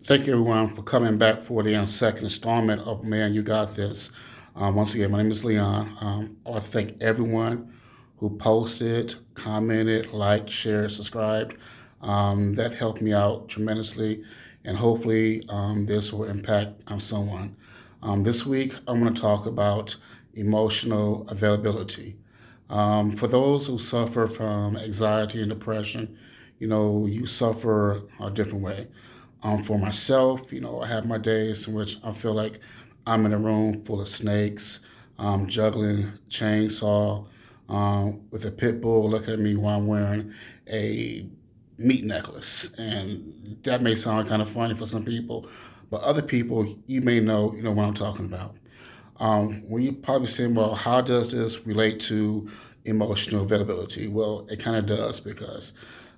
Thank you, everyone, for coming back for the second installment of Man, You Got This. Once again, my name is Leon. I want to thank everyone who posted, commented, liked, shared, subscribed. That helped me out tremendously, and hopefully, this will impact someone. This week, I'm going to talk about emotional availability. For those who suffer from anxiety and depression, you suffer a different way. For myself, I have my days in which I feel like I'm in a room full of snakes, juggling chainsaw with a pit bull looking at me while I'm wearing a meat necklace. And that may sound kind of funny for some people, but other people, you may know what I'm talking about. Well, you're probably saying, well, how does this relate to emotional availability? Well, it kind of does because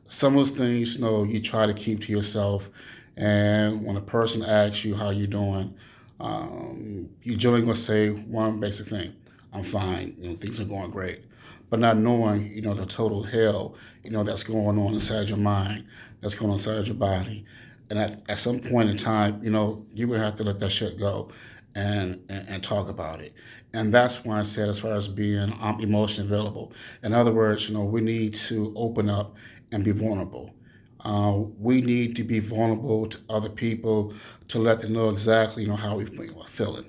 some of those things, you try to keep to yourself. And when a person asks you how you're doing, you're generally going to say one basic thing: I'm fine. Things are going great. But not knowing, the total hell, that's going on inside your mind, that's going on inside your body. And at some point in time, you would have to let that shit go and talk about it. And that's why I said, as far as being emotionally available. In other words, we need to open up and be vulnerable. We need to be vulnerable to other people to let them know exactly, how we feel, feeling.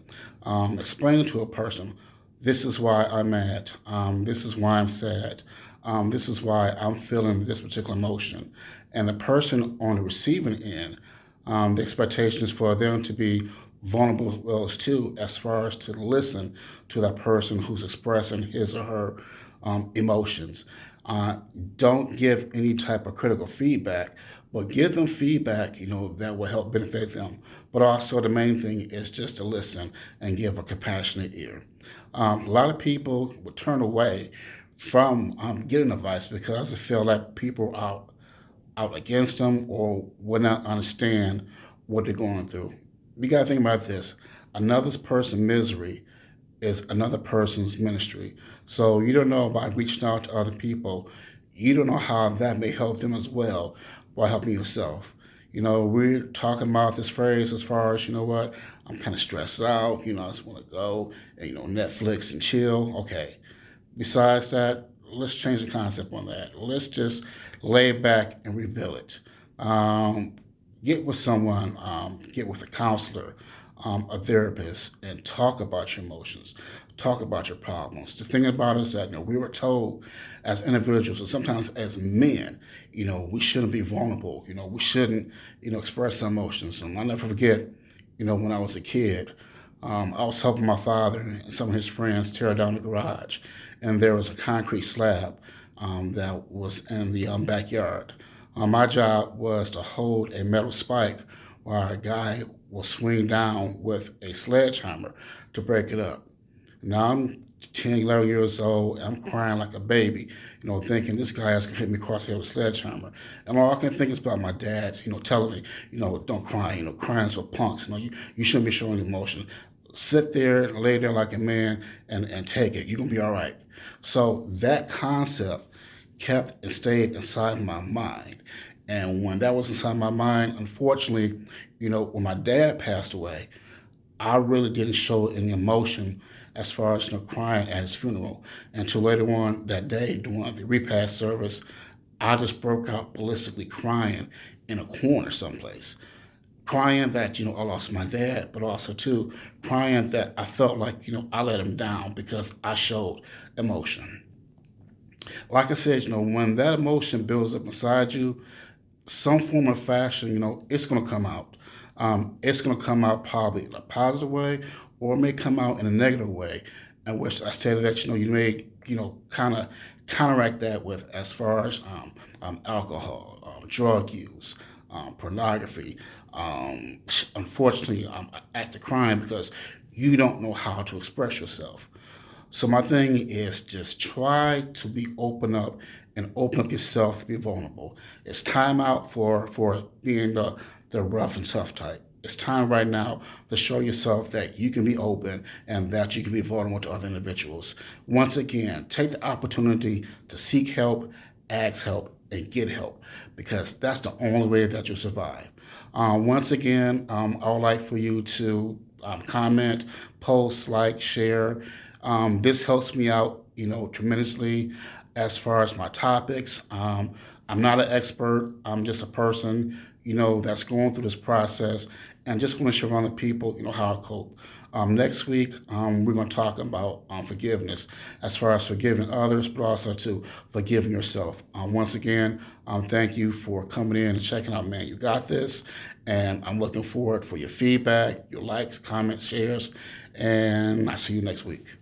Explain to a person, this is why I'm mad. This is why I'm sad. This is why I'm feeling this particular emotion. And the person on the receiving end, the expectation is for them to be vulnerable as well as too, as far as to listen to that person who's expressing his or her emotions. Uh, don't give any type of critical feedback, but give them feedback, that will help benefit them. But also, the main thing is just to listen and give a compassionate ear. A lot of people will turn away from getting advice because they feel like people are out against them or will not understand what they're going through. We got to think about this. Another person's misery is another person's ministry. So you don't know, by reaching out to other people, you don't know how that may help them as well while helping yourself. We're talking about this phrase as far as, what, I'm kind of stressed out, I just want to go and, Netflix and chill. Okay. Besides that, let's change the concept on that. Let's just lay back and reveal it. Um, get with someone, get with a counselor, a therapist, and talk about your emotions, talk about your problems. The thing about it is that we were told as individuals, and sometimes as men, we shouldn't be vulnerable. We shouldn't, express our emotions. And I'll never forget, when I was a kid, I was helping my father and some of his friends tear down the garage, and there was a concrete slab that was in the backyard. My job was to hold a metal spike while a guy will swing down with a sledgehammer to break it up. Now I'm 10, 11 years old, and I'm crying like a baby, thinking this guy has to hit me across the head with a sledgehammer. And all I can think is about my dad, telling me, don't cry, crying is for punks, you shouldn't be showing emotion. Sit there, lay there like a man, and take it. You're going to be all right. So that concept kept and stayed inside my mind. And when that was inside my mind, unfortunately, when my dad passed away, I really didn't show any emotion as far as crying at his funeral until later on that day during the repast service. I just broke out ballistically crying in a corner someplace, crying that I lost my dad, but also too crying that I felt like I let him down because I showed emotion. Like I said, when that emotion builds up inside you, some form of fashion, it's going to come out. It's going to come out probably in a positive way, or it may come out in a negative way. In which I stated that you may kind of counteract that with as far as alcohol, drug use, pornography. Unfortunately, act of crime because you don't know how to express yourself. So my thing is just try to be open up yourself to be vulnerable. It's time out for being the rough and tough type. It's time right now to show yourself that you can be open and that you can be vulnerable to other individuals. Once again, take the opportunity to seek help, ask help, and get help because that's the only way that you'll survive. Once again, I would like for you to comment, post, like, share. This helps me out, tremendously as far as my topics. I'm not an expert. I'm just a person, that's going through this process and just want to share on the people, how I cope. Next week, we're going to talk about forgiveness, as far as forgiving others, but also to forgiving yourself. Once again, thank you for coming in and checking out, man. You got this, and I'm looking forward for your feedback, your likes, comments, shares, and I'll see you next week.